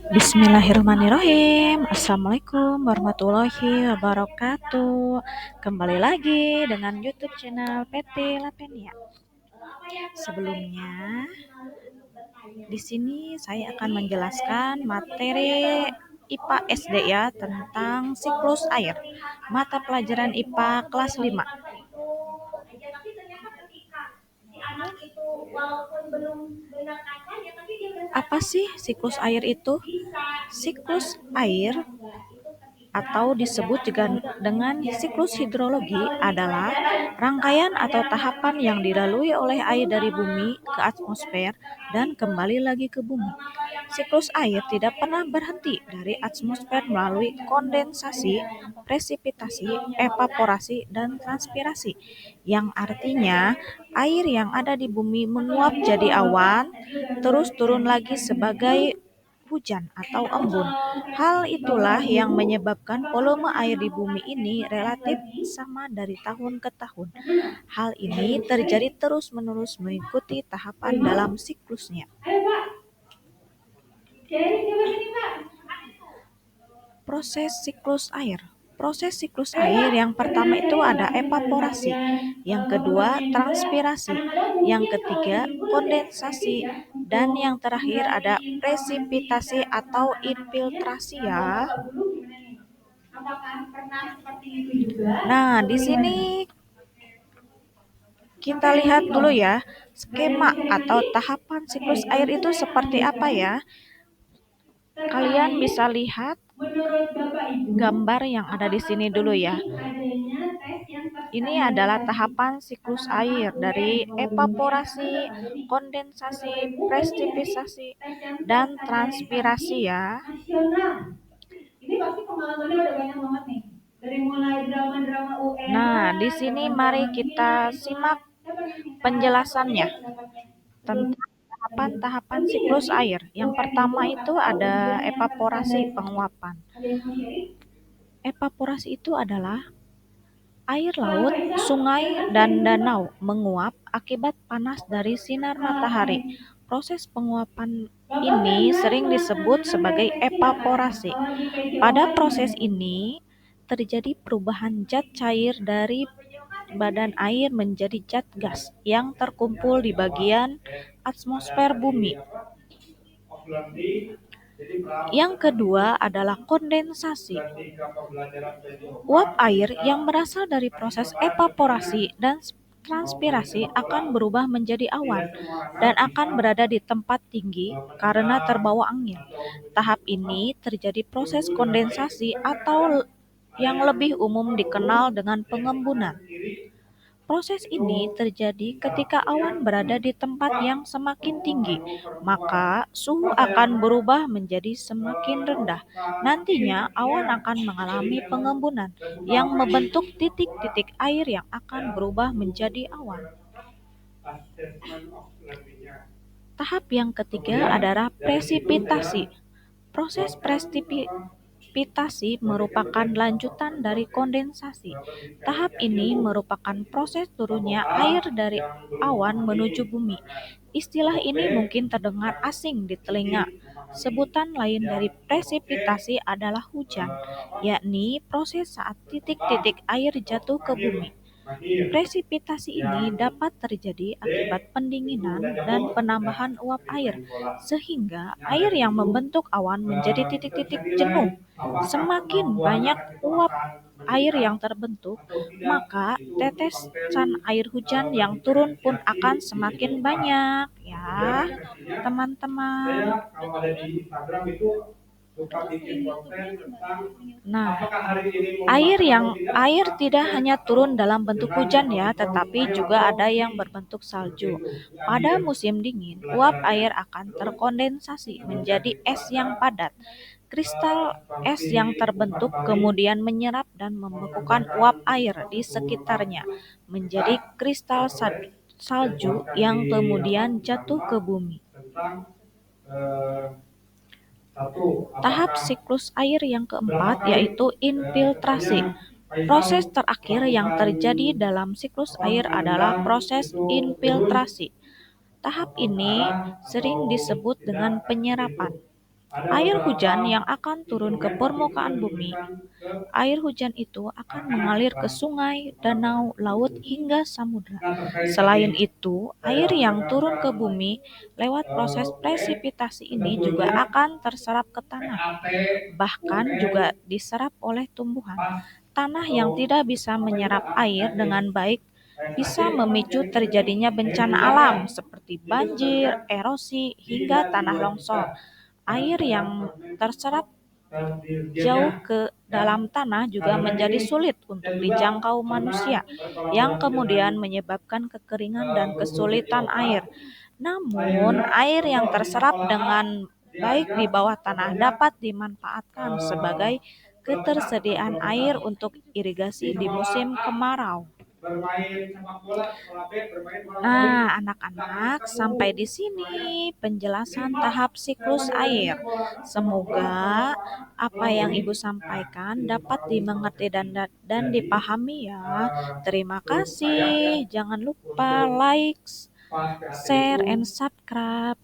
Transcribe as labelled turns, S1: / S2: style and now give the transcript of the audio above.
S1: Bismillahirrahmanirrahim. Assalamualaikum warahmatullahi wabarakatuh. Kembali lagi dengan YouTube channel PT Lapenia. Sebelumnya, di sini saya akan menjelaskan materi IPA SD ya tentang siklus air. Mata pelajaran IPA kelas 5. Apa sih siklus air itu? Siklus air atau disebut juga dengan siklus hidrologi adalah rangkaian atau tahapan yang dilalui oleh air dari bumi ke atmosfer dan kembali lagi ke bumi. Siklus air tidak pernah berhenti dari atmosfer melalui kondensasi, presipitasi, evaporasi, dan transpirasi, yang artinya air yang ada di bumi menguap jadi awan, terus turun lagi sebagai hujan atau embun. Hal itulah yang menyebabkan volume air di bumi ini relatif sama dari tahun ke tahun. Hal ini terjadi terus-menerus mengikuti tahapan dalam siklusnya. Proses siklus air. Proses siklus air yang pertama itu ada evaporasi, yang kedua transpirasi, yang ketiga kondensasi, dan yang terakhir ada presipitasi atau infiltrasi ya. Nah, di sini kita lihat dulu ya, skema atau tahapan siklus air itu seperti apa ya. Kalian bisa lihat gambar yang ada di sini dulu ya. Ini adalah tahapan siklus air dari evaporasi, kondensasi, presipitasi, dan transpirasi ya. Nah, di sini mari kita simak penjelasannya tentang tahapan-tahapan siklus air. Yang pertama itu ada evaporasi penguapan. Evaporasi itu adalah air laut, sungai, dan danau menguap akibat panas dari sinar matahari. Proses penguapan ini sering disebut sebagai evaporasi. Pada proses ini terjadi perubahan zat cair dari badan air menjadi zat gas yang terkumpul di bagian atmosfer bumi. Yang kedua adalah kondensasi. Uap air yang berasal dari proses evaporasi dan transpirasi akan berubah menjadi awan dan akan berada di tempat tinggi karena terbawa angin. Tahap ini terjadi proses kondensasi atau yang lebih umum dikenal dengan pengembunan. Proses ini terjadi ketika awan berada di tempat yang semakin tinggi, maka suhu akan berubah menjadi semakin rendah. Nantinya awan akan mengalami pengembunan yang membentuk titik-titik air yang akan berubah menjadi awan. Tahap yang ketiga adalah presipitasi. Proses presipitasi merupakan lanjutan dari kondensasi. Tahap ini merupakan proses turunnya air dari awan menuju bumi. Istilah ini mungkin terdengar asing di telinga. Sebutan lain dari presipitasi adalah hujan, yakni proses saat titik-titik air jatuh ke bumi. Presipitasi ini dapat terjadi akibat pendinginan dan penambahan uap air, sehingga air yang membentuk awan menjadi titik-titik jenuh. Semakin banyak uap air yang terbentuk, maka tetesan air hujan yang turun pun akan semakin banyak, ya, teman-teman. Nah, air tidak hanya turun dalam bentuk hujan ya, tetapi juga ada yang berbentuk salju. Pada musim dingin, uap air akan terkondensasi menjadi es yang padat. Kristal es yang terbentuk kemudian menyerap dan membekukan uap air di sekitarnya menjadi kristal salju yang kemudian jatuh ke bumi. Tahap siklus air yang keempat yaitu infiltrasi. Proses terakhir yang terjadi dalam siklus air adalah proses infiltrasi. Tahap ini sering disebut dengan penyerapan. Air hujan yang akan turun ke permukaan bumi. Air hujan itu akan mengalir ke sungai, danau, laut, hingga samudra. Selain itu, air yang turun ke bumi lewat proses presipitasi ini juga akan terserap ke tanah, bahkan juga diserap oleh tumbuhan. Tanah yang tidak bisa menyerap air dengan baik bisa memicu terjadinya bencana alam seperti banjir, erosi, hingga tanah longsor. Air yang terserap jauh ke dalam tanah juga menjadi sulit untuk dijangkau manusia, yang kemudian menyebabkan kekeringan dan kesulitan air. Namun, air yang terserap dengan baik di bawah tanah dapat dimanfaatkan sebagai ketersediaan air untuk irigasi di musim kemarau. Nah, anak-anak, sampai di sini penjelasan tahap siklus air. Semoga apa yang Ibu sampaikan dapat dimengerti dan dipahami ya. Terima kasih. Jangan lupa like, share, and subscribe.